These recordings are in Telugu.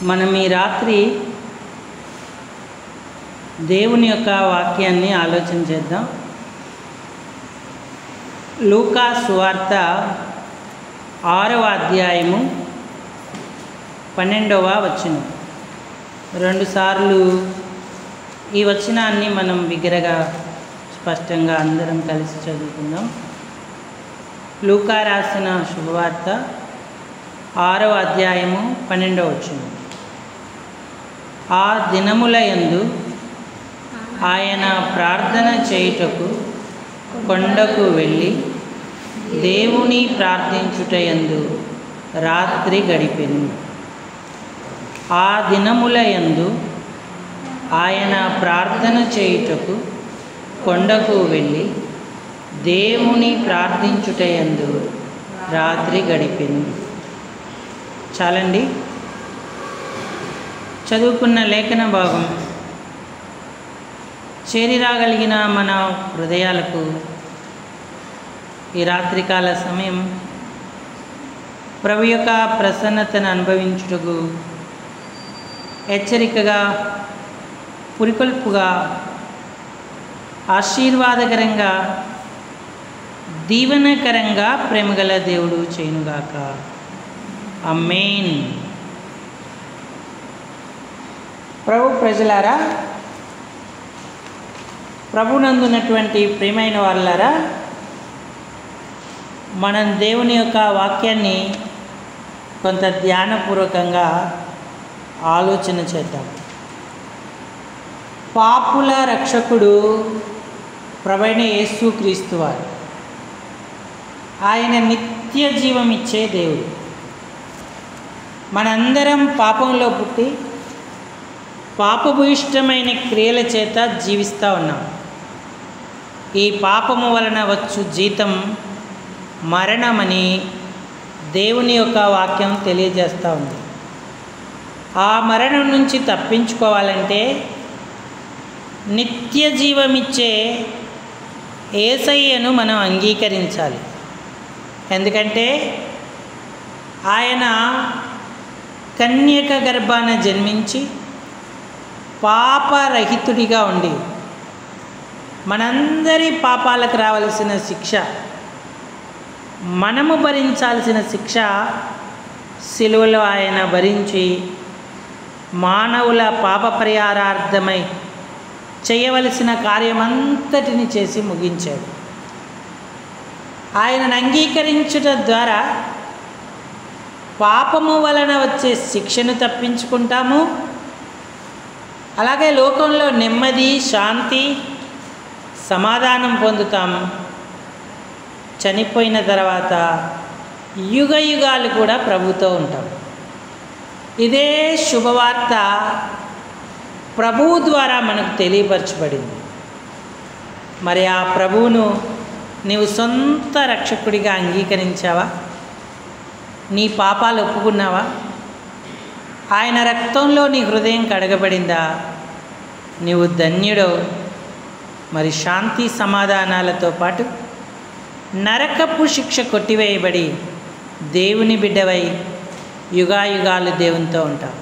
మనం ఈ రాత్రి దేవుని యొక్క వాక్యాన్ని ఆలోచన చేద్దాం. లూకా సువార్త 6వ అధ్యాయము 12వ వచనం. 2 సార్లు ఈ వచనాన్ని మనం బిగ్గరగా స్పష్టంగా అందరం కలిసి చదువుకుందాం. లూకా రాసిన శుభవార్త 6వ అధ్యాయము 12వ వచనం. ఆ దినములయందు ఆయన ప్రార్థన చేయుటకు కొండకు వెళ్ళి దేవుని ప్రార్థించుటయందు రాత్రి గడిపెను. ఆ దినములయందు ఆయన ప్రార్థన చేయుటకు కొండకు వెళ్ళి దేవుని ప్రార్థించుటయందు రాత్రి గడిపెను. చాలండి. చదువుకున్న లేఖన భాగం చేరిరాగలిగిన మన హృదయాలకు ఈ రాత్రికాల సమయం ప్రభు యొక్క ప్రసన్నతను అనుభవించుటకు హెచ్చరికగా, పురికొల్పుగా, ఆశీర్వాదకరంగా, దీవెనకరంగా ప్రేమగల దేవుడు చేయునుగాక. ఆమేన్. ప్రభు ప్రజలారా, ప్రభునందున్నటువంటి ప్రియమైన వాళ్ళారా, మనం దేవుని యొక్క వాక్యాన్ని కొంత ధ్యానపూర్వకంగా ఆలోచన చేద్దాం. పాపుల రక్షకుడు ప్రభువైన యేసుక్రీస్తు వారు. ఆయన నిత్య జీవం ఇచ్చే దేవుడు. మనందరం పాపంలో పుట్టి పాపభూయిష్టమైన క్రియల చేత జీవిస్తూ ఉన్నాం. ఈ పాపము వలన వచ్చు జీతం మరణమని దేవుని యొక్క వాక్యం తెలియజేస్తూ ఉంది. ఆ మరణం నుంచి తప్పించుకోవాలంటే నిత్య జీవమిచ్చే యేసయ్యను మనం అంగీకరించాలి. ఎందుకంటే ఆయన కన్యక గర్భాన జన్మించి పాపరహితుడిగా ఉండి మనందరి పాపాలకు రావలసిన శిక్ష, మనము భరించాల్సిన శిక్ష సిలువలో ఆయన భరించి మానవుల పాప పరిహారార్థమై చేయవలసిన కార్యమంతటిని చేసి ముగించాడు. ఆయనను అంగీకరించుట ద్వారా పాపము వలన వచ్చే శిక్షను తప్పించుకుంటాము. అలాగే లోకంలో నెమ్మది, శాంతి, సమాధానం పొందుతాము. చనిపోయిన తర్వాత యుగ యుగాలు కూడా ప్రభుతో ఉంటాం. ఇదే శుభవార్త ప్రభువు ద్వారా మనకు తెలియపరచబడింది. మరి ఆ ప్రభువును నీవు సొంత రక్షకుడిగా అంగీకరించావా? నీ పాపాలు ఒప్పుకున్నావా? ఆయన రక్తంలో నీ హృదయం కడగబడిందా? నీవు ధన్యుడవు. మరి శాంతి సమాధానాలతో పాటు నరకపు శిక్ష కొట్టివేయబడి దేవుని బిడ్డవై యుగాయుగాలు దేవునితో ఉంటావు.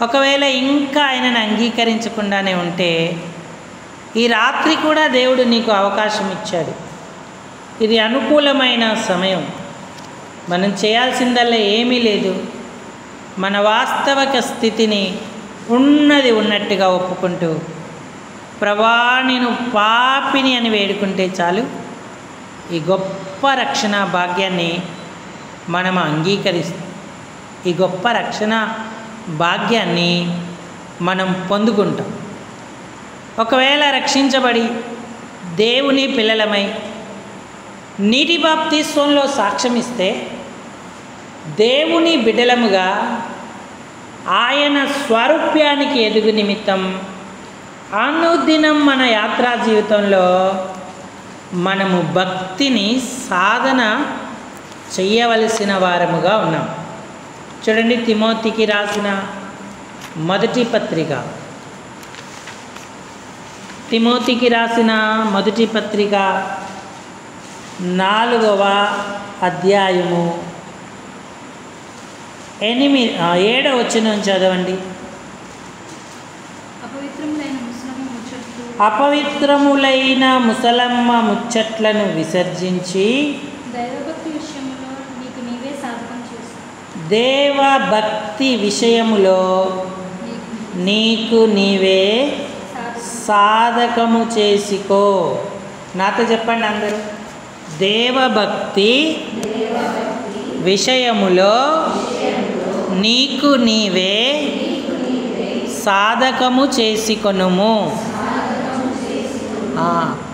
ఒకవేళ ఇంకా ఆయనను అంగీకరించకుండానే ఉంటే ఈ రాత్రి కూడా దేవుడు నీకు అవకాశం ఇచ్చాడు. ఇది అనుకూలమైన సమయం. మనం చేయాల్సిందల్లా ఏమీ లేదు. మన వాస్తవిక స్థితిని ఉన్నది ఉన్నట్టుగా ఒప్పుకుంటూ ప్రభా నేను పాపిని అని వేడుకుంటే చాలు. ఈ గొప్ప రక్షణ భాగ్యాన్ని మనం అంగీకరిస్తాం. ఈ గొప్ప రక్షణ భాగ్యాన్ని మనం పొందుకుంటాం. ఒకవేళ రక్షించబడి దేవుని పిల్లలమై నీటి బాప్తిస్వంలో సాక్ష్యం ఇస్తే దేవుని బిడ్డలముగా ఆయన స్వరూప్యానికి ఎదుగు నిమిత్తం అనుదినం మన యాత్రా జీవితంలో మనము భక్తిని సాధన చేయవలసిన వారముగా ఉన్నాం. చూడండి, తిమోతికి రాసిన మొదటి పత్రిక, తిమోతికి రాసిన మొదటి పత్రిక 4వ అధ్యాయము 7వ వచనం చదవండి. అపవిత్రములైన ముసలమ్మ ముచ్చట్లను విసర్జించి దేవభక్తి విషయములో నీకు నీవే సాధకము చేసుకో. నాతో చెప్పండి అందరూ. దేవభక్తి విషయములో నీకు నీవే సాధకము చేసుకొనుము.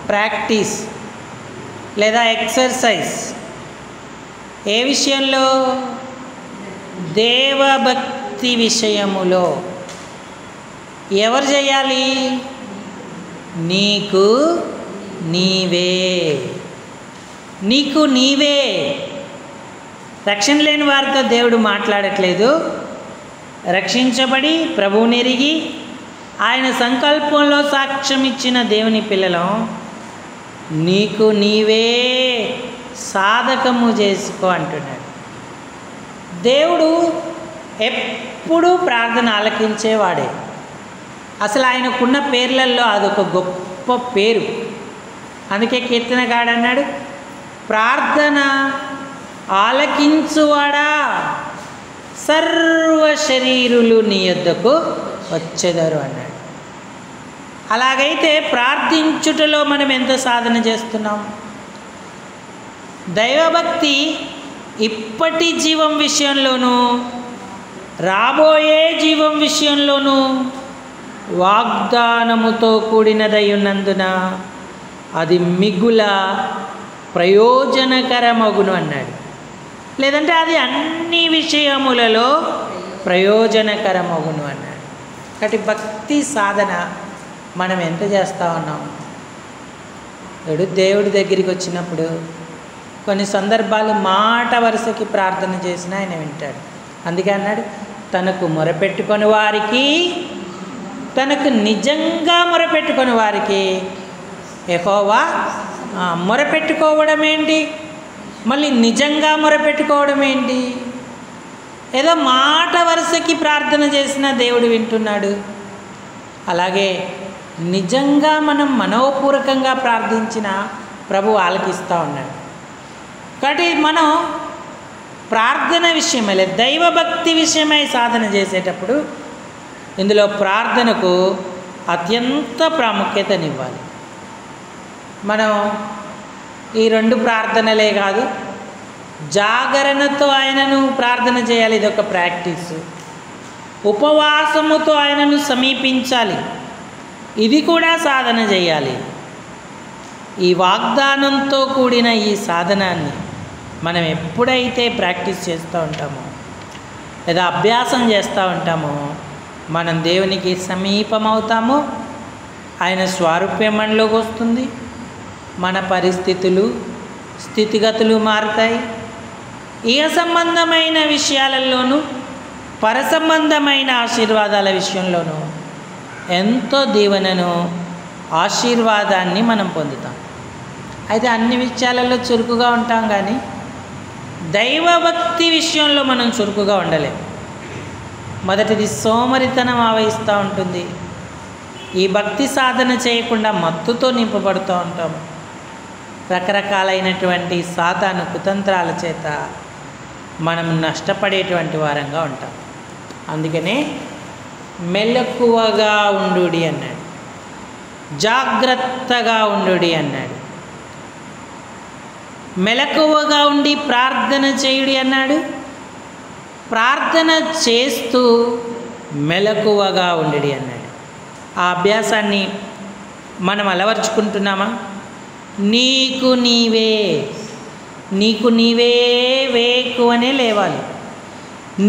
ప్రాక్టీస్ లేదా ఎక్సర్సైజ్. ఏ విషయంలో? దేవభక్తి విషయములో. ఎవరు చేయాలి? నీకు నీవే. నీకు నీవే. రక్షణ లేని వారితో దేవుడు మాట్లాడట్లేదు. రక్షించబడి ప్రభువునెరిగి ఆయన సంకల్పంలో సాక్ష్యం ఇచ్చిన దేవుని పిల్లలం నీకు నీవే సాధకము చేసుకో అంటున్నాడు. దేవుడు ఎప్పుడూ ప్రార్థన ఆలకించేవాడే. అసలు ఆయనకున్న పేర్లలో అదొక గొప్ప పేరు. అందుకే కీర్తనగాడు అన్నాడు, ప్రార్థన ఆలకించువాడా సర్వ శరీరులు నీ యొద్దకు వచ్చెదరు అన్నాడు. అలాగైతే ప్రార్థించుటలో మనం ఎంత సాధన చేస్తున్నాం? దైవభక్తి ఇప్పటి జీవం విషయంలోనూ రాబోయే జీవం విషయంలోనూ వాగ్దానముతో కూడినదై ఉన్నందున అది మిగుల ప్రయోజనకరమగును అన్నాడు. లేదంటే అది అన్ని విషయములలో ప్రయోజనకరమగును అన్నాడు. కాబట్టి భక్తి సాధన మనం ఎంత చేస్తూ ఉన్నాం? దేవుడి దగ్గరికి వచ్చినప్పుడు కొన్ని సందర్భాలు మాట వరుసకి ప్రార్థన చేసినా ఆయన వింటాడు. అందుకే అన్నాడు, తనకు మొరపెట్టుకొని వారికి, తనకు నిజంగా మొరపెట్టుకొని వారికి యెహోవా. మొరపెట్టుకోవడం ఏంటి? మళ్ళీ నిజంగా మొరపెట్టుకోవడం ఏంటి? ఏదో మాట వరుసకి ప్రార్థన చేసిన దేవుడు వింటున్నాడు. అలాగే నిజంగా మనం మనోపూర్వకంగా ప్రార్థించిన ప్రభు ఆలకిస్తూ ఉన్నాడు. కాబట్టి మనం ప్రార్థన విషయమై లేదా దైవభక్తి విషయమై సాధన చేసేటప్పుడు ఇందులో ప్రార్థనకు అత్యంత ప్రాముఖ్యతనివ్వాలి. మనం ఈ 2 ప్రార్థనలే కాదు, జాగరణతో ఆయనను ప్రార్థన చేయాలి, ఇదొక ప్రాక్టీసు. ఉపవాసముతో ఆయనను సమీపించాలి, ఇది కూడా సాధన చేయాలి. ఈ వాగ్దానంతో కూడిన ఈ సాధనాన్ని మనం ఎప్పుడైతే ప్రాక్టీస్ చేస్తూ ఉంటామో లేదా అభ్యాసం చేస్తూ ఉంటామో మనం దేవునికి సమీపమవుతాము. ఆయన స్వారూప్యం మనలోకి వస్తుంది. మన పరిస్థితులు స్థితిగతులు మారుతాయి. ఇహ సంబంధమైన విషయాలలోనూ పరసంబంధమైన ఆశీర్వాదాల విషయంలోనూ ఎంతో దీవెనను ఆశీర్వాదాన్ని మనం పొందుతాం. అయితే అన్ని విషయాలలో చురుకుగా ఉంటాం, కానీ దైవభక్తి విషయంలో మనం చురుకుగా ఉండలేం. మొదటిది సోమరితనం ఆవహిస్తూ ఉంటుంది. ఈ భక్తి సాధన చేయకుండా మత్తుతో నింపబడుతూ ఉంటాం. రకరకాలైనటువంటి సాతాను కుతంత్రాల చేత మనం నష్టపడేటువంటి వారంగా ఉంటాం. అందుకనే మెలకువగా ఉండుడి అన్నాడు, జాగ్రత్తగా ఉండుడి అన్నాడు, మెలకువగా ఉండి ప్రార్థన చేయుడి అన్నాడు. ప్రార్థన చేస్తూ మెలకువగా ఉండుడి అన్నాడు. ఆ అభ్యాసాన్ని మనం అలవర్చుకుంటున్నామా? నీకు నీవే, నీకు నీవే వేకువనే లేవాలి.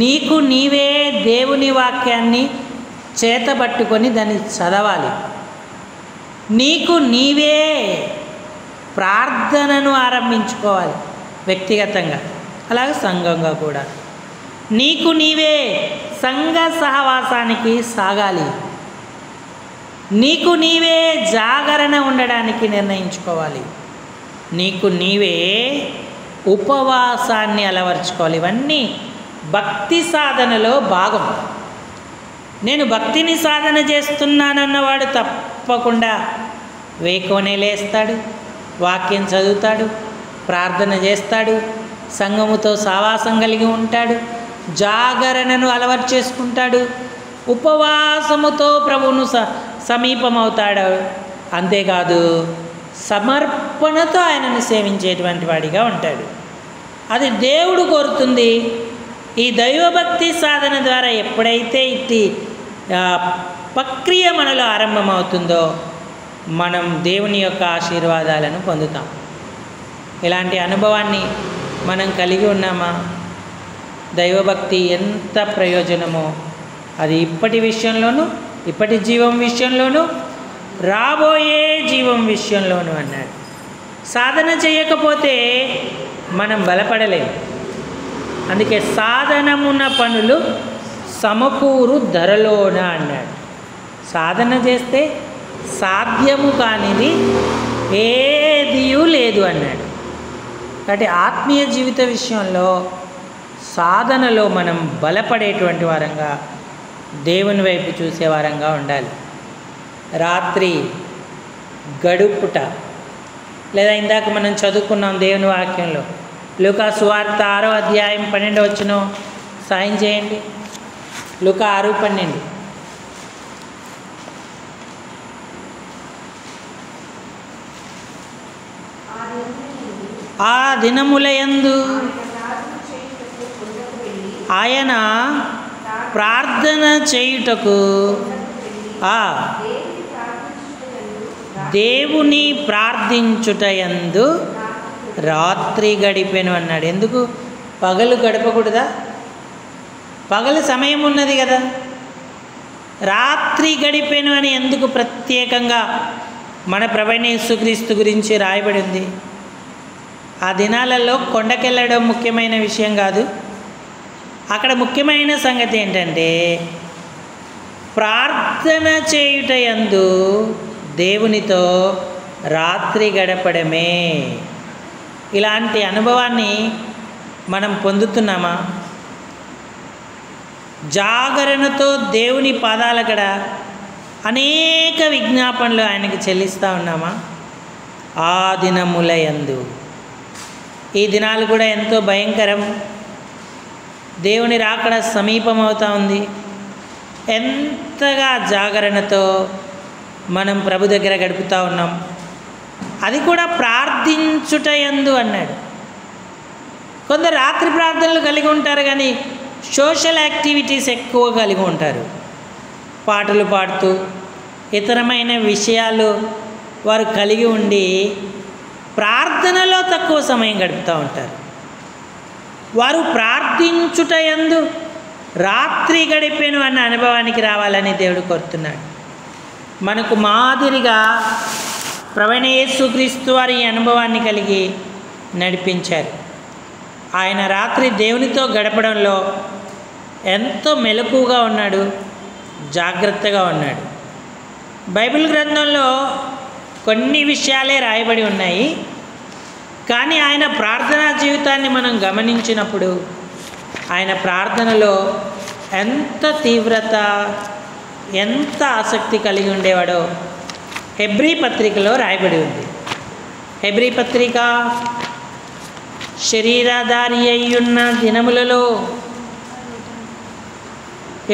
నీకు నీవే దేవుని వాక్యాన్ని చేతబట్టుకొని దాన్ని చదవాలి. నీకు నీవే ప్రార్థనను ఆరంభించుకోవాలి, వ్యక్తిగతంగా అలాగే సంఘంగా కూడా. నీకు నీవే సంఘ సహవాసానికి సాగాలి. నీకు నీవే జాగరణ ఉండడానికి నిర్ణయించుకోవాలి. నీకు నీవే ఉపవాసాన్ని అలవర్చుకోవాలి. ఇవన్నీ భక్తి సాధనలో భాగం. నేను భక్తిని సాధన చేస్తున్నానన్నవాడు తప్పకుండా వేకోనే లేస్తాడు, వాక్యం చదువుతాడు, ప్రార్థన చేస్తాడు, సంఘముతో సావాసం కలిగి ఉంటాడు, జాగరణను అలవాటు చేసుకుంటాడు, ఉపవాసముతో ప్రభువును సమీపమవుతాడు. అంతేకాదు సమర్పణతో ఆయనను సేవించేటువంటి వాడిగా ఉంటాడు. అది దేవుడు కోరుతుంది. ఈ దైవభక్తి సాధన ద్వారా ఎప్పుడైతే ఇట్టి ప్రక్రియ మనలో ఆరంభమవుతుందో మనం దేవుని యొక్క ఆశీర్వాదాలను పొందుతాం. ఇలాంటి అనుభవాన్ని మనం కలిగి ఉన్నామా? దైవభక్తి ఎంత ప్రయోజనమో అది ఇప్పటి విషయంలోనూ, ఇప్పటి జీవం విషయంలోనూ, రాబోయే జీవం విషయంలోనూ అన్నాడు. సాధన చేయకపోతే మనం బలపడలేము. అందుకే సాధనమున్న పనులు సమకూరు ధరలోన అన్నాడు. సాధన చేస్తే సాధ్యము కానిది ఏదియూ లేదు అన్నాడు. కాబట్టి ఆత్మీయ జీవిత విషయంలో సాధనలో మనం బలపడేటువంటి వారంగా, దేవుని వైపు చూసే వారంగా ఉండాలి. రాత్రి గడుపుట, లేదా ఇందాక మనం చదువుకున్నాం దేవుని వాక్యంలో లూకా సువార్త 6వ అధ్యాయం 12వ వచనం సాయం చేయండి. లూకా 6:12. ఆ దినములయందు ఆయన ప్రార్థన చేయుటకు దేవుని ప్రార్థించుటయందు రాత్రి గడిపెను అన్నాడు. ఎందుకు పగలు గడపకూడదా? పగలు సమయం ఉన్నది కదా. రాత్రి గడిపెను అని ఎందుకు ప్రత్యేకంగా మన ప్రభువైన యేసుక్రీస్తు గురించి రాయబడి ఉంది? ఆ దినాలలో కొండకెళ్ళడం ముఖ్యమైన విషయం కాదు. అక్కడ ముఖ్యమైన సంగతి ఏంటంటే ప్రార్థన చేయుటయందు దేవునితో రాత్రి గడపడమే. ఇలాంటి అనుభవాన్ని మనం పొందుతున్నామా? జాగరణతో దేవుని పాదాల కడ అనేక విజ్ఞాపనలు ఆయనకి చెల్లిస్తూ ఉన్నామా? ఆ దినములయందు. ఈ దినాలు కూడా ఎంతో భయంకరం. దేవుని రాకడ సమీపమవుతూ ఉంది. ఎంతగా జాగరణతో మనం ప్రభు దగ్గర గడుపుతూ ఉన్నాం. అది కూడా ప్రార్థించుటయందు అన్నాడు. కొందరు రాత్రి ప్రార్థనలు కలిగి ఉంటారు, కానీ సోషల్ యాక్టివిటీస్ ఎక్కువ కలిగి ఉంటారు. పాటలు పాడుతూ ఇతరమైన విషయాలు వారు కలిగి ఉండి ప్రార్థనలో తక్కువ సమయం గడుపుతూ ఉంటారు. వారు ప్రార్థించుటయందు రాత్రి గడిపెను అన్న అనుభవానికి రావాలని దేవుడు కోరుతున్నాడు. మనకు మాదిరిగా ప్రభువైన యేసుక్రీస్తు వారి ఈ అనుభవాన్ని కలిగి నడిపించారు. ఆయన రాత్రి దేవునితో గడపడంలో ఎంతో మెలకువగా ఉన్నాడు, జాగ్రత్తగా ఉన్నాడు. బైబిల్ గ్రంథంలో కొన్ని విషయాలే రాయబడి ఉన్నాయి, కానీ ఆయన ప్రార్థనా జీవితాన్ని మనం గమనించినప్పుడు ఆయన ప్రార్థనలో ఎంత తీవ్రత, ఎంత ఆసక్తి కలిగి ఉండేవాడో హెబ్రీ పత్రికలో రాయబడి ఉంది. హెబ్రీ పత్రిక శరీరధారి అయ్యున్న దినములలో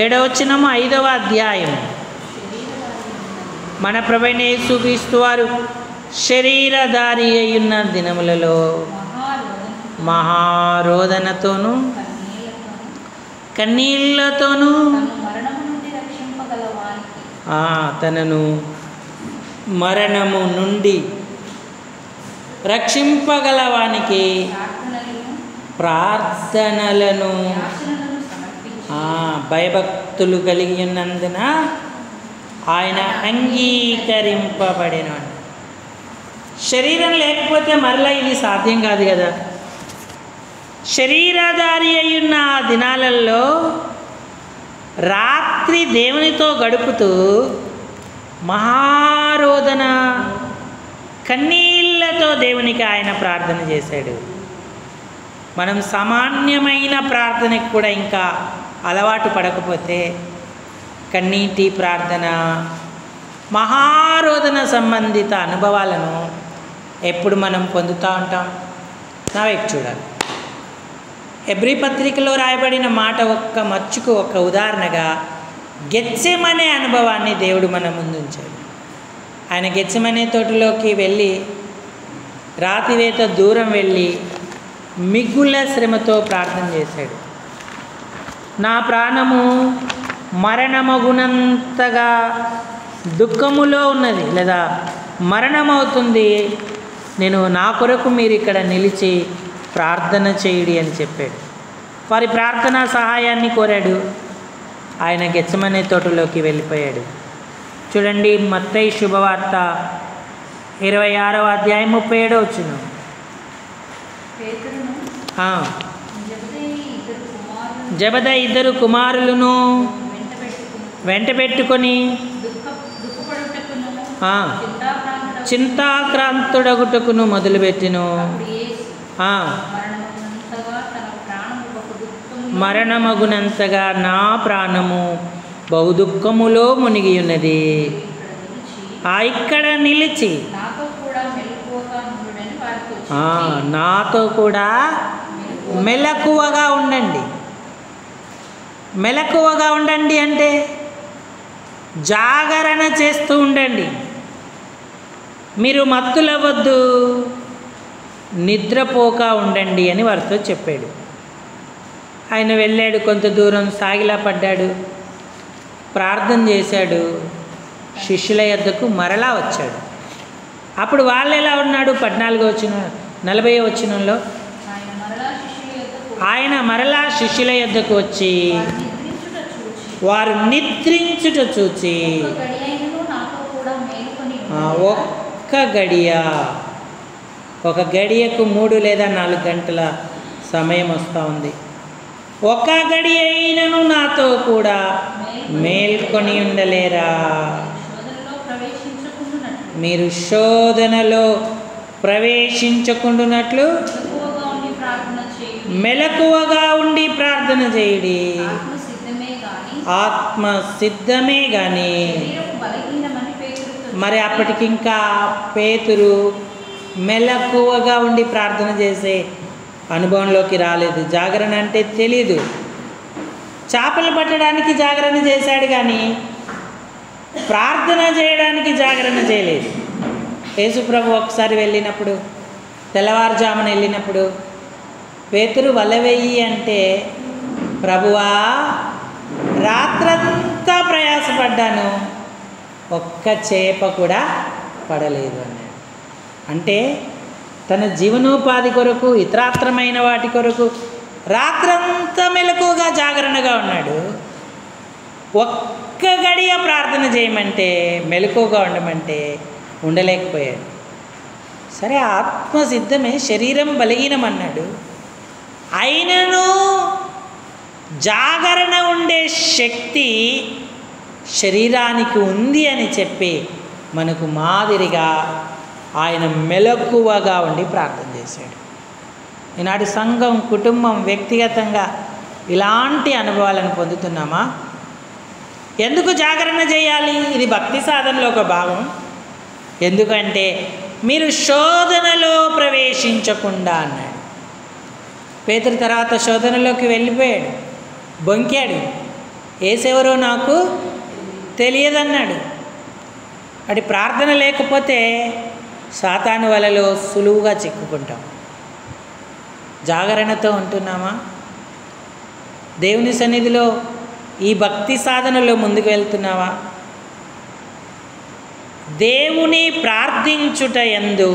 7వ వచనము 5వ అధ్యాయం. మన ప్రభువైన యేసుక్రీస్తు వారు శరీరధారి అయ్యున్న దినములలో మహారోదనతోనూ కన్నీళ్లతోనూ తనను మరణము నుండి రక్షింపగలవానికి ప్రార్థనలను భయభక్తులు కలిగి ఉన్నందున ఆయన అంగీకరింపబడిన. శరీరం లేకపోతే మరలా ఇది సాధ్యం కాదు కదా. శరీరధారి అయ్యున్న ఆ దినాలలో రాత్రి దేవునితో గడుపుతూ మహారోదన కన్నీళ్లతో దేవునికి ఆయన ప్రార్థన చేశాడు. మనం సామాన్యమైన ప్రార్థనకు కూడా ఇంకా అలవాటు పడకపోతే కన్నీటి ప్రార్థన, మహారోదన సంబంధిత అనుభవాలను ఎప్పుడు మనం పొందుతూ ఉంటాం? నా వైపు చూడాలి. హెబ్రీ పత్రికలో రాయబడిన మాట ఒక్క మచ్చుకు ఒక ఉదాహరణగా గెత్సెమనే అనుభవాన్ని దేవుడు మన ముందు ఉంచాడు. ఆయన గెత్సెమనే తోటలోకి వెళ్ళి రాతివేత దూరం వెళ్ళి మిగుల శ్రమతో ప్రార్థన చేశాడు. నా ప్రాణము మరణమగునంతగా దుఃఖములో ఉన్నది, లేదా మరణమవుతుంది, నేను నా కొరకు మీరు ఇక్కడ నిలిచి ప్రార్థన చేయుడి అని చెప్పాడు. వారి ప్రార్థనా సహాయాన్ని కోరాడు. ఆయన గెత్సెమనే తోటలోకి వెళ్ళిపోయాడు. చూడండి, మత్తయి శుభవార్త 26వ అధ్యాయం 37వ వచనం. జబదయి ఇద్దరు కుమారులను వెంట పెట్టుకొని చింతాక్రాంతుడగుటకును మొదలుపెట్టెను. మరణమగునంతగా నా ప్రాణము బహుదుఃఖములో మునిగి ఉన్నది. ఇక్కడ నిలిచి నాతో కూడా మెలకువగా ఉండండి. మెలకువగా ఉండండి అంటే జాగరణ చేస్తూ ఉండండి. మీరు మత్తులవద్దు, నిద్రపోక ఉండండి అని వారితో చెప్పాడు. ఆయన వెళ్ళాడు, కొంత దూరం సాగిలా పడ్డాడు, ప్రార్థన చేశాడు, శిష్యుల యొద్దకు మరలా వచ్చాడు. అప్పుడు వాళ్ళు ఎలా ఉన్నాడు? 40వ వచనంలో ఆయన మరలా శిష్యుల యొద్దకు వచ్చి వారు నిద్రించుట చూచి ఒక గడియకు 3 లేదా 4 గంటల సమయం వస్తూ ఉంది. ఒక గడియ అయినను నాతో కూడా మేల్కొని ఉండలేరా? మీరు శోధనలో ప్రవేశించకుండానట్లు మెలకువగా ఉండి ప్రార్థన చేయుడి. ఆత్మ సిద్ధమే కానీ. మరి అప్పటికింకా పేతురు మెలకువగా ఉండి ప్రార్థన చేసే అనుభవంలోకి రాలేదు. జాగరణ అంటే తెలీదు. చేపలు పట్టడానికి జాగరణ చేశాడు కానీ ప్రార్థన చేయడానికి జాగరణ చేయలేదు. యేసుప్రభు ఒకసారి వెళ్ళినప్పుడు, తెల్లవారుజామున వెళ్ళినప్పుడు, పేతురు వల వెయ్యి అంటే, ప్రభువా రాత్రంతా ప్రయాసపడ్డాను, ఒక్క చేప కూడా పడలేదు అన్నాడు. అంటే తన జీవనోపాధి కొరకు, ఇతరాత్రమైన వాటి కొరకు రాత్రంతా మెలకువగా జాగరణగా ఉన్నాడు. ఒక్క గడియ ప్రార్థన చేయమంటే, మెలకువగా ఉండమంటే ఉండలేకపోయాడు. సరే, ఆత్మ సిద్ధమే, శరీరం బలహీనమన్నాడు. అయినను జాగరణ ఉండే శక్తి శరీరానికి ఉంది అని చెప్పి మనకు మాదిరిగా ఆయన మెలకువగా ఉండి ప్రార్థన చేశాడు. ఈనాటి సంఘం, కుటుంబం, వ్యక్తిగతంగా ఇలాంటి అనుభవాలను పొందుతున్నామా? ఎందుకు జాగరణ చేయాలి? ఇది భక్తి సాధనలో ఒక భాగం. ఎందుకంటే మీరు శోధనలో ప్రవేశించకుండా అన్నాడు. పేతురు తర్వాత శోధనలోకి వెళ్ళిపోయాడు, బొంకాడు. ఏసెవరో నాకు తెలియదన్నాడు. అది ప్రార్థన లేకపోతే సాతాను వలలో సులువుగా చిక్కుకుంటాం. జాగరణతో ఉంటున్నామా? దేవుని సన్నిధిలో ఈ భక్తి సాధనలో ముందుకు వెళ్తున్నావా? దేవుని ప్రార్థించుట యందు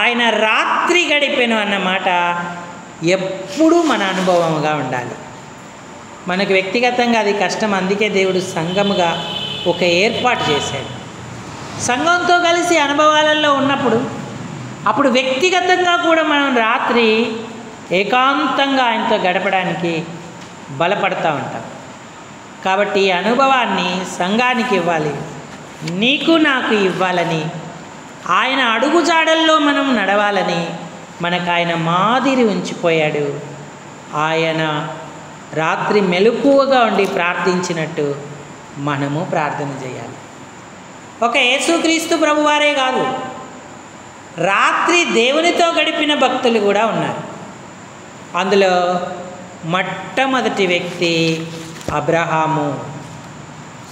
ఆయన రాత్రి గడిపెను అన్నమాట ఎప్పుడూ మన అనుభవంగా ఉండాలి. మనకు వ్యక్తిగతంగా అది కష్టం. అందుకే దేవుడు సంఘముగా ఒక ఏర్పాటు చేశాడు. సంఘంతో కలిసి అనుభవాలలో ఉన్నప్పుడు అప్పుడు వ్యక్తిగతంగా కూడా మనం రాత్రి ఏకాంతంగా ఆయనతో గడపడానికి బలపడతా ఉంటాం. కాబట్టి ఈ అనుభవాన్ని సంఘానికి ఇవ్వాలి, నీకు నాకు ఇవ్వాలని, ఆయన అడుగుజాడల్లో మనం నడవాలని మనకు ఆయన మాదిరి ఉంచిపోయాడు. ఆయన రాత్రి మెలకువగా ఉండి ప్రార్థించినట్టు మనము ప్రార్థన చేయాలి. ఒక యేసుక్రీస్తు ప్రభువారే కాదు, రాత్రి దేవునితో గడిపిన భక్తులు కూడా ఉన్నారు. అందులో మొట్టమొదటి వ్యక్తి అబ్రహాము.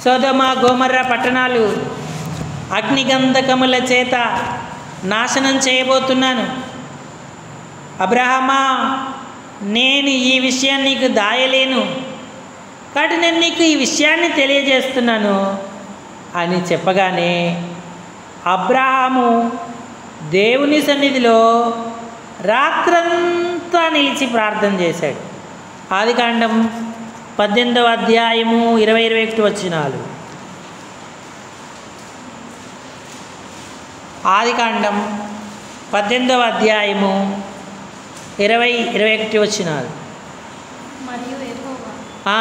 సొదొమ గొమొర్ర పట్టణాలు అగ్నిగంధకముల చేత నాశనం చేయబోతున్నాను, అబ్రహామా నేను ఈ విషయాన్ని నీకు దాయలేను, కాబట్టి నేను నీకు ఈ విషయాన్ని తెలియజేస్తున్నాను అని చెప్పగానే అబ్రహాము దేవుని సన్నిధిలో రాత్రంతా నిలిచి ప్రార్థన చేశాడు. ఆదికాండం 18వ అధ్యాయము 20-21 వచనాలు. ఆదికాండం 18వ అధ్యాయము 20-21 వచనాలు. మరియు యెహోవా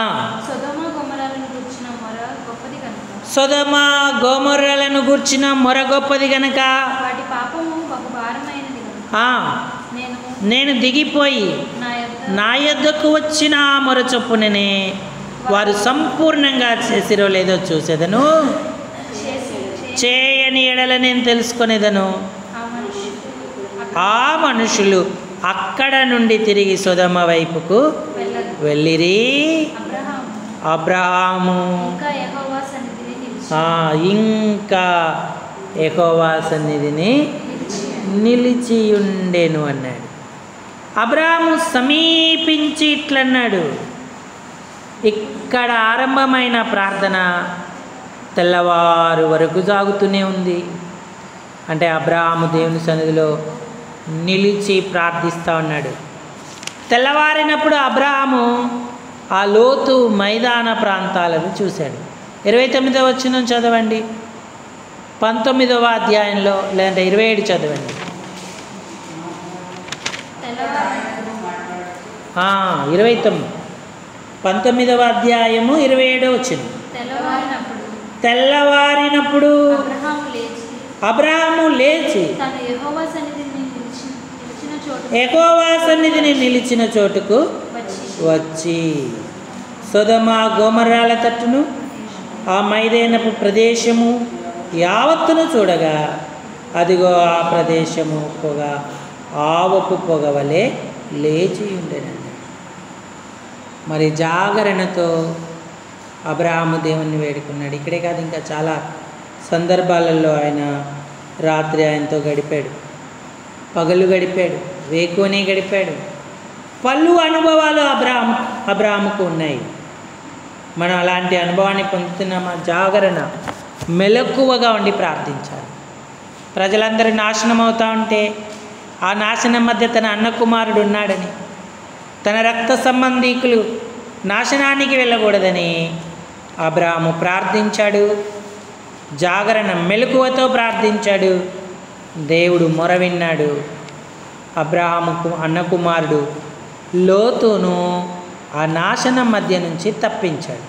సొదొమ గొమొర్రలను గూర్చిన మొర గొప్పది గనుక వాటి పాపము బహు భారమైనది గనుక నేను దిగిపోయి నా యొద్దకు వచ్చిన ఆ మొర చొప్పుననే వారు సంపూర్ణంగా చేసిరో లేదో చూసేదను, చేయని ఎడల నేను తెలుసుకునేదను. ఆ మనుషులు అక్కడ నుండి తిరిగి సొదొమ వైపుకు వెళ్ళిరి. అబ్రహాము ఇంకా యెహోవా సన్నిధిని నిలిచి ఉండెను అన్నాడు. అబ్రహాము సమీపించి ఇట్లన్నాడు. ఇక్కడ ఆరంభమైన ప్రార్థన తెల్లవారు వరకు సాగుతూనే ఉంది. అంటే అబ్రహాము దేవుని సన్నిధిలో నిలిచి ప్రార్థిస్తూ ఉన్నాడు. తెల్లవారినప్పుడు అబ్రహాము ఆ లోతు మైదాన ప్రాంతాలను చూశాడు. 29వ వచనం చదవండి, 19వ అధ్యాయంలో, లేదంటే 27 చదవండి. 29, 19వ అధ్యాయము 27వ వచనం. తెల్లవారినప్పుడు అబ్రహాము లేచి యెహోవా సన్నిధిని నిలిచిన చోటుకు వచ్చి సొదొమ గొమొర్రాల తట్టును ఆ మైదానపు ప్రదేశము యావత్తును చూడగా అదిగో ఆ ప్రదేశము పొగ ఆవపు పొగ వలె లేచి ఉండేనండి. మరి జాగరణతో అబ్రహాము దేవుణ్ణి వేడుకున్నాడు. ఇక్కడే కాదు, ఇంకా చాలా సందర్భాలలో ఆయన రాత్రి ఆయనతో గడిపాడు, పగలు గడిపాడు, వేకువనే గడిపాడు. పలు అనుభవాలు అబ్రహాముకు ఉన్నాయి. మనం అలాంటి అనుభవాన్ని పొందుతున్నామా? జాగరణ, మెలకువగా ఉండి ప్రార్థించాలి. ప్రజలందరూ నాశనం అవుతూ ఉంటే ఆ నాశనం మధ్య తన అన్న కుమారుడు ఉన్నాడని, తన రక్త సంబంధీకులు నాశనానికి వెళ్ళకూడదని అబ్రహాము ప్రార్థించాడు. జాగరణ మెలకువతో ప్రార్థించాడు. దేవుడు మొర విన్నాడు. అబ్రహాముకు అన్న కుమారుడు లోతును ఆ నాశనం మధ్య నుంచి తప్పించాడు.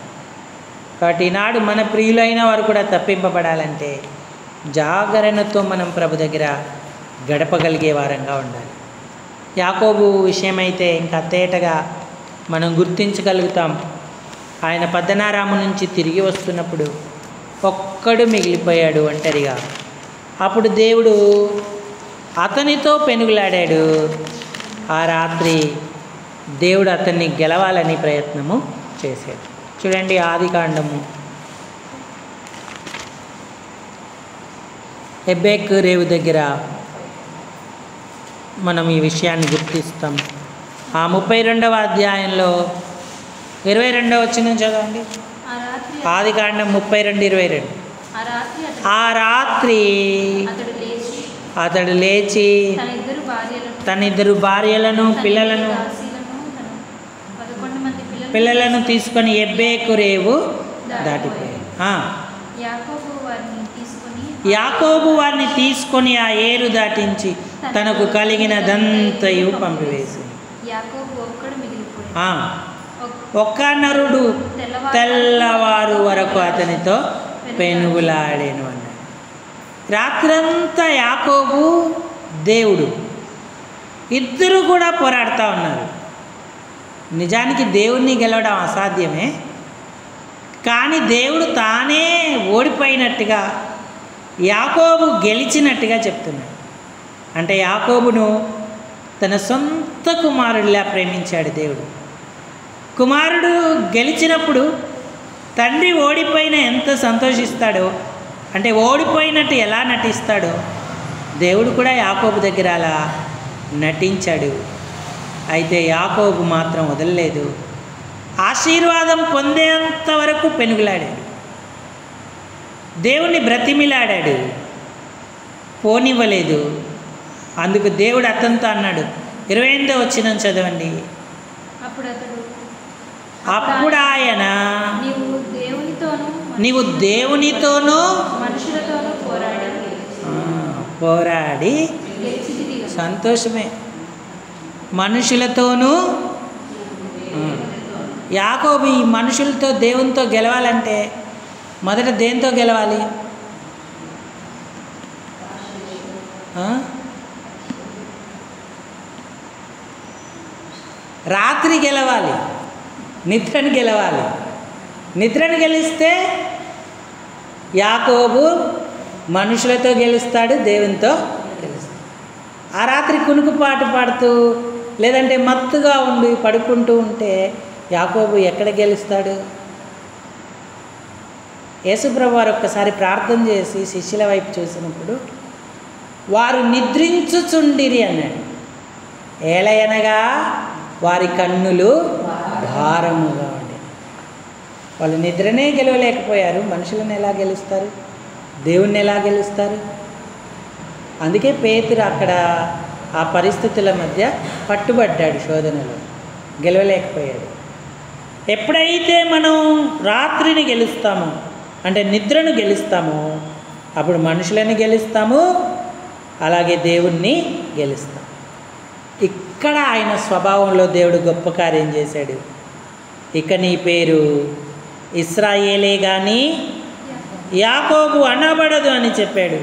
కాబట్టి ఈనాడు మన ప్రియులైన వారు కూడా తప్పింపబడాలంటే జాగరణతో మనం ప్రభు దగ్గర గడపగలిగే వారంగా ఉండాలి. యాకోబు విషయమైతే ఇంకా తేటగా మనం గుర్తించగలుగుతాం. ఆయన పద్దనారాము నుంచి తిరిగి వస్తున్నప్పుడు ఒక్కడు మిగిలిపోయాడు ఒంటరిగా. అప్పుడు దేవుడు అతనితో పెనుగులాడాడు. ఆ రాత్రి దేవుడు అతన్ని గెలవాలని ప్రయత్నము చేశాడు. చూడండి, ఆదికాండము ఎబ్బేక్ రేవు దగ్గర మనం ఈ విషయాన్ని గుర్తిస్తాం. ఆ 32వ అధ్యాయంలో 22వ వచనం చదవండి. ఆదికాండం 32:22. ఆ రాత్రి అతడు లేచి తన ఇద్దరు భార్యలను పిల్లలను తీసుకొని ఎబ్బేకు రేవు దాటిపోయాడు. యాకోబు వారిని తీసుకొని ఆ ఏరు దాటించి తనకు కలిగినదంతయు పంపివేసింది. ఒక్క నరుడు తెల్లవారు వరకు అతనితో పెనుగులాడేను అన్నాడు. రాత్రంతా యాకోబు దేవుడు, ఇద్దరు కూడా పోరాడుతూ ఉన్నారు. నిజానికి దేవుణ్ణి గెలవడం అసాధ్యమే, కానీ దేవుడు తానే ఓడిపోయినట్టుగా యాకోబు గెలిచినట్టుగా చెప్తున్నాడు. అంటే యాకోబును తన సొంత కుమారుడిలా ప్రేమించాడు దేవుడు. కుమారుడు గెలిచినప్పుడు తండ్రి ఓడిపోయిన ఎంత సంతోషిస్తాడో, అంటే ఓడిపోయినట్టు ఎలా నటిస్తాడో దేవుడు కూడా యాకోబు దగ్గర అలా నటించాడు. అయితే యాకోబు మాత్రం వదలలేదు. ఆశీర్వాదం పొందేంత వరకు పెనుగులాడాడు, దేవుణ్ణి బ్రతిమిలాడాడు, పోనివ్వలేదు. అందుకు దేవుడు అతనితో అన్నాడు, 28వ వచనం చదవండి. అప్పుడు ఆయన నీవు దేవునితోనూ పోరాడి సంతోషమే, మనుషులతోనూ. యాకోబు ఈ మనుషులతో దేవునితో గెలవాలంటే మొదట దేంతో గెలవాలి? రాత్రి గెలవాలి, నిద్రను గెలవాలి. నిద్రను గెలిస్తే యాకోబు మనుషులతో గెలుస్తాడు, దేవునితో గెలుస్తాడు. ఆ రాత్రి కునుకుపాటు పాడుతూ లేదంటే మత్తుగా ఉండి పడుకుంటూ ఉంటే యాకోబు ఎక్కడ గెలుస్తాడు? యేసుప్రభు వారు ఒక్కసారి ప్రార్థన చేసి శిష్యుల వైపు చూసినప్పుడు వారు నిద్రించుచుండిరి అన్నాడు. ఏలయనగా వారి కన్నులు భారముగా ఉండే. వాళ్ళు నిద్రనే గెలవలేకపోయారు, మనుషులను ఎలా గెలుస్తారు? దేవుణ్ణి ఎలా గెలుస్తారు? అందుకే పేతురు అక్కడ ఆ పరిస్థితుల మధ్య పట్టుబడ్డాడు, శోధనలో గెలవలేకపోయాడు. ఎప్పుడైతే మనం రాత్రిని గెలుస్తామో, అంటే నిద్రను గెలుస్తామో, అప్పుడు మనుషులను గెలుస్తాము, అలాగే దేవుణ్ణి గెలుస్తాం. ఇక్కడ ఆయన స్వభావంలో దేవుడు గొప్ప కార్యం చేశాడు. ఇక నీ పేరు ఇశ్రాయేలే కానీ యాకోబు అనబడదు అని చెప్పాడు.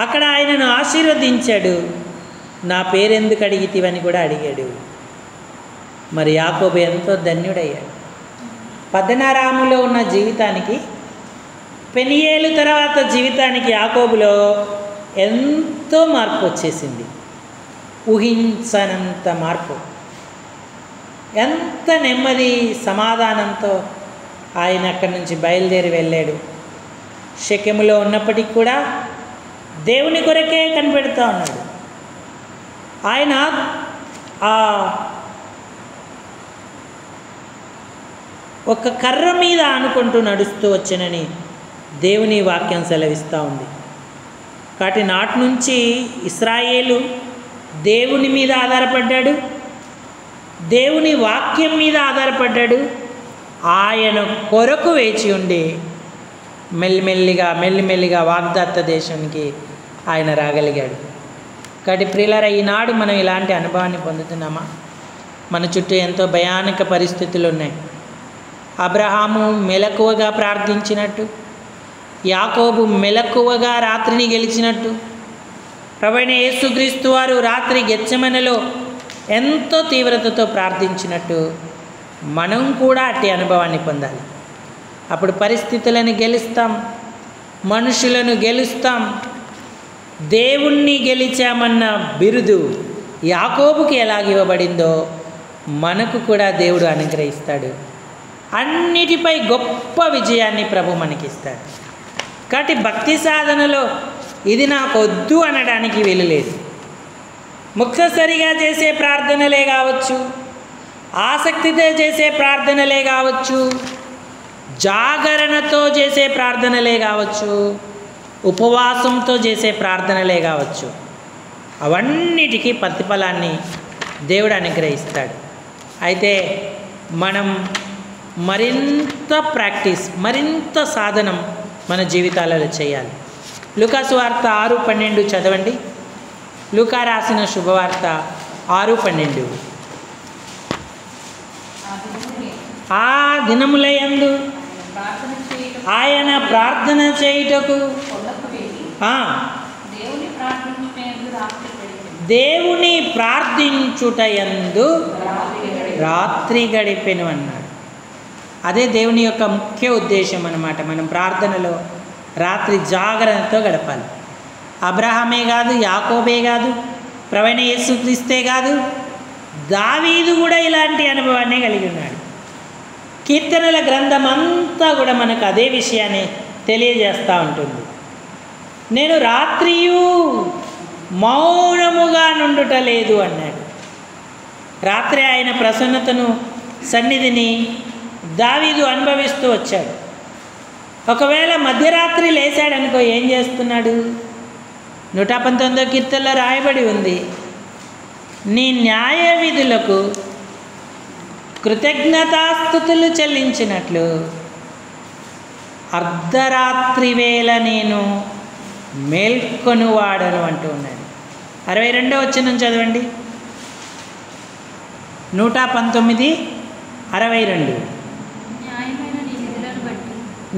అక్కడ ఆయనను ఆశీర్వదించాడు. నా పేరెందుకు అడిగితివని కూడా అడిగాడు. మరి యాకోబు ఎంతో ధన్యుడయ్యాడు. పద్దనారాములో ఉన్న జీవితానికి, పెనియేలు తర్వాత జీవితానికి యాకోబులో ఎంతో మార్పు వచ్చేసింది. ఊహించనంత మార్పు. ఎంత నెమ్మది సమాధానంతో ఆయన అక్కడి నుంచి బయలుదేరి వెళ్ళాడు. షెకెములో ఉన్నప్పటికీ కూడా దేవుని కొరకే కనిపెడుతూ ఉన్నాడు. ఆయన ఒక కర్ర మీద ఆనుకుంటూ నడుస్తూ వచ్చానని దేవుని వాక్యం సెలవిస్తూ ఉంది. కాబట్టి నాటి నుంచి ఇశ్రాయేలు దేవుని మీద ఆధారపడ్డాడు, దేవుని వాక్యం మీద ఆధారపడ్డాడు. ఆయన కొరకు వేచి ఉండి మెల్లిమెల్లిగా వాగ్దత్త దేశానికి ఆయన రాగలిగాడు. కాబట్టి ప్రియులారా, ఈనాడు మనం ఇలాంటి అనుభవాన్ని పొందుతున్నామా? మన చుట్టూ ఎంతో భయానక పరిస్థితులు ఉన్నాయి. అబ్రహాము మెలకువగా ప్రార్థించినట్టు, యాకోబు మెలకువగా రాత్రిని గెలిచినట్టు, ప్రభువైన యేసుక్రీస్తు వారు రాత్రి గెత్సెమనెలో ఎంతో తీవ్రతతో ప్రార్థించినట్టు మనం కూడా అట్టి అనుభవాన్ని పొందాలి. అప్పుడు పరిస్థితులను గెలుస్తాం, మనుషులను గెలుస్తాం. దేవుణ్ణి గెలిచామన్న బిరుదు యాకోబుకి ఎలాగివ్వబడిందో మనకు కూడా దేవుడు అనుగ్రహిస్తాడు. అన్నిటిపై గొప్ప విజయాన్ని ప్రభు మనకిస్తాడు. కాబట్టి భక్తి సాధనలో ఇది నాకు వద్దు అనడానికి వీలు లేదు. ముక్తసరిగా చేసే ప్రార్థనలే కావచ్చు, ఆసక్తితో చేసే ప్రార్థనలే కావచ్చు, జాగరణతో చేసే ప్రార్థనలే కావచ్చు, ఉపవాసంతో చేసే ప్రార్థనలే కావచ్చు, అవన్నిటికీ ప్రతిఫలాన్ని దేవుడు అనుగ్రహిస్తాడు. అయితే మనం మరింత ప్రాక్టీస్, మరింత సాధనం మన జీవితాలలో చేయాలి. లూకా సువార్త 6:12 చదవండి. లూకా రాసిన శుభవార్త 6:12. ఆ దినములయందు ఆయన ప్రార్థన చేయుటకు దేవుని ప్రార్థించుటయందు రాత్రి గడిపెను అన్నాడు. అదే దేవుని యొక్క ముఖ్య ఉద్దేశం అన్నమాట. మనం ప్రార్థనలో రాత్రి జాగరణతో గడపాలి. అబ్రహామే కాదు, యాకోబే కాదు, ప్రభువైన యేసుక్రీస్తే కాదు, దావీదు కూడా ఇలాంటి అనుభవాన్ని కలిగి ఉన్నాడు. కీర్తనల గ్రంథం అంతా కూడా మనకు అదే విషయాన్ని తెలియజేస్తూ ఉంటుంది. నేను రాత్రియు మౌనముగా నుండుట లేదు అన్నాడు. రాత్రి ఆయన ప్రసన్నతను, సన్నిధిని దావీదు అనుభవిస్తూ వచ్చాడు. ఒకవేళ మధ్యరాత్రి లేచాడనుకో ఏం చేస్తున్నాడు? 119వ కీర్తనలో రాయబడి ఉంది, నీ న్యాయ విధులకు కృతజ్ఞతాస్తుతులు చెల్లించినట్లు అర్ధరాత్రి వేళ నేను మేల్కొనువాడను అంటూ ఉన్నాడు. 62వ వచనం చదవండి. 119:62.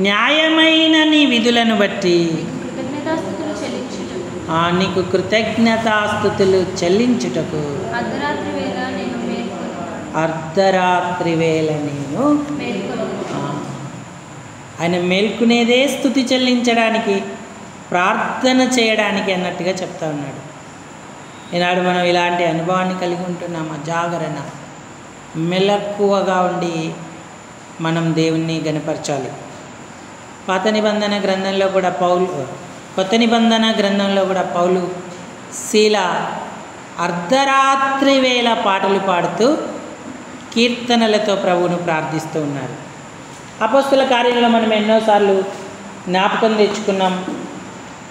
న్యాయమైన నీ విధులను బట్టి నీకు కృతజ్ఞతాస్తుతులు చెల్లించుటకు అర్ధరాత్రి వేళ నేను ఆయన మేల్కునేదే స్తుతి చెల్లించడానికి, ప్రార్థన చేయడానికి అన్నట్టుగా చెప్తా ఉన్నాడు. ఈనాడు మనం ఇలాంటి అనుభవాన్ని కలిగి ఉంటున్నామా? జాగరణ, మెలకువగా ఉండి మనం దేవుణ్ణి గణపరచాలి. కొత్త నిబంధన గ్రంథంలో కూడా పౌలు, శీల అర్ధరాత్రి వేళ పాటలు పాడుతూ కీర్తనలతో ప్రభువును ప్రార్థిస్తూ ఉన్నారు. అపొస్తల కార్యంలో మనం ఎన్నోసార్లు జ్ఞాపకం తెచ్చుకున్నాం.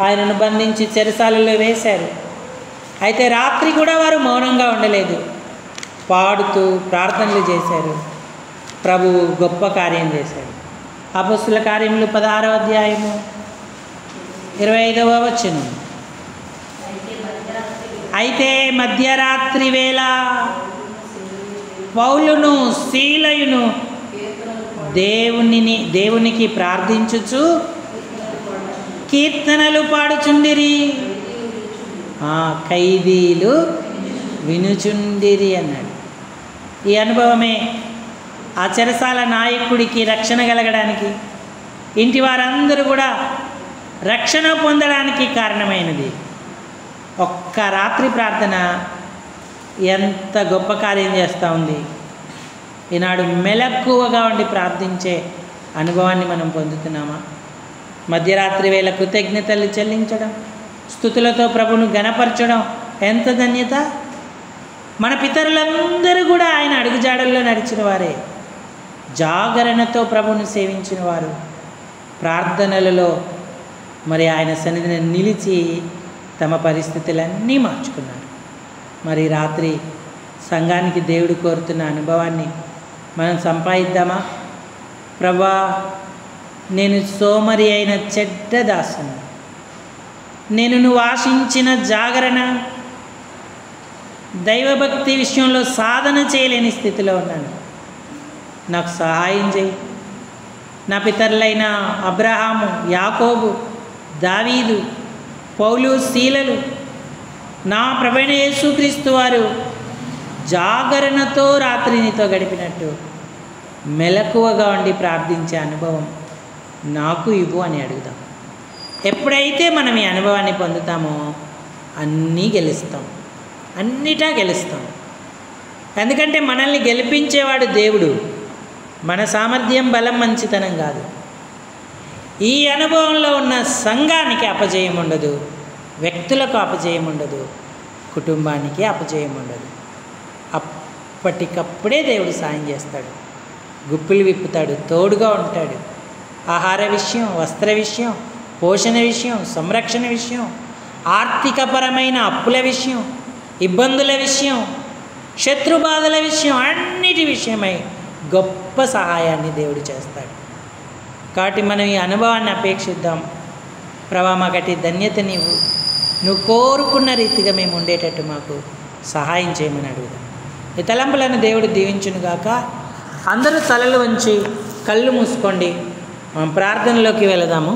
ఆయనను బంధించి చెరసాలలో వేశారు. అయితే రాత్రి కూడా వారు మౌనంగా ఉండలేదు, పాడుతూ ప్రార్థనలు చేశారు. ప్రభువు గొప్ప కార్యం చేశాడు. అపొస్తల కార్యములు 16వ అధ్యాయము 25వ వచనం. అయితే మధ్యరాత్రి వేళ పౌలును శీలయును దేవునికి ప్రార్థించుచు కీర్తనలు పాడుచుండిరి, ఖైదీలు వినుచుండిరి అన్నాడు. ఈ అనుభవమే ఆ చెరసాల నాయకుడికి రక్షణ కలగడానికి, ఇంటి వారందరూ కూడా రక్షణ పొందడానికి కారణమైనది. ఒక్క రాత్రి ప్రార్థన ఎంత గొప్ప కార్యం చేస్తూ ఉంది. ఈనాడు మెలకువగా ఉండి ప్రార్థించే అనుభవాన్ని మనం పొందుతున్నామా? మధ్యరాత్రి వేళ కృతజ్ఞతలు చెల్లించడం, స్తుతులతో ప్రభువును గణపరచడం ఎంత ధన్యత! మన పితరులందరూ కూడా ఆయన అడుగుజాడల్లో నడిచిన వారే, జాగరణతో ప్రభువును సేవించిన వారు, ప్రార్థనలలో మరి ఆయన సన్నిధిని నిలిచి తమ పరిస్థితులన్నీ మార్చుకున్నారు. మరి రాత్రి సంఘానికి దేవుడు కోరుతున్న అనుభవాన్ని మనం సంపాదిద్దామా? ప్రభా, నేను సోమరి అయిన చెడ్డ దాసును, నేను నువ్వు ఆశించిన జాగరణ, దైవభక్తి విషయంలో సాధన చేయలేని స్థితిలో ఉన్నాను. నాకు సహాయం చేయి. నా పితరులైన అబ్రహాము, యాకోబు, దావీదు, పౌలు, శీలలు, నా ప్రభువైన యేసుక్రీస్తు వారు జాగరణతో రాత్రి నీతో గడిపినట్టు మెలకువగా ఉండి ప్రార్థించే అనుభవం నాకు ఇవ్వు అని అడుగుదాం. ఎప్పుడైతే మనం ఈ అనుభవాన్ని పొందుతామో అన్నీ గెలుస్తాం, అన్నిటా గెలుస్తాం. ఎందుకంటే మనల్ని గెలిపించేవాడు దేవుడు, మన సామర్థ్యం, బలం, మంచితనం కాదు. ఈ అనుభవంలో ఉన్న సంఘానికి అపజయం ఉండదు, వ్యక్తులకు అపజయం ఉండదు, కుటుంబానికి అపజయం ఉండదు. అప్పటికప్పుడే దేవుడు సాయం చేస్తాడు, గుప్పిలు విప్పుతాడు, తోడుగా ఉంటాడు. ఆహార విషయం, వస్త్ర విషయం, పోషణ విషయం, సంరక్షణ విషయం, ఆర్థికపరమైన అప్పుల విషయం, ఇబ్బందుల విషయం, శత్రుబాధల విషయం, అన్నిటి విషయమై గొప్ప సహాయాన్ని దేవుడు చేస్తాడు. కాబట్టి మనం ఈ అనుభవాన్ని అపేక్షిద్దాం. ప్రభా, మాకటి ధన్యత నువ్వు కోరుకున్న రీతిగా మేము ఉండేటట్టు మాకు సహాయం చేయమని అడుగుదాం. ఈ తలంపులను దేవుడు దీవించునుగాక. అందరూ తలలు వంచి కళ్ళు మూసుకోండి, మనం ప్రార్థనలోకి వెళదాము.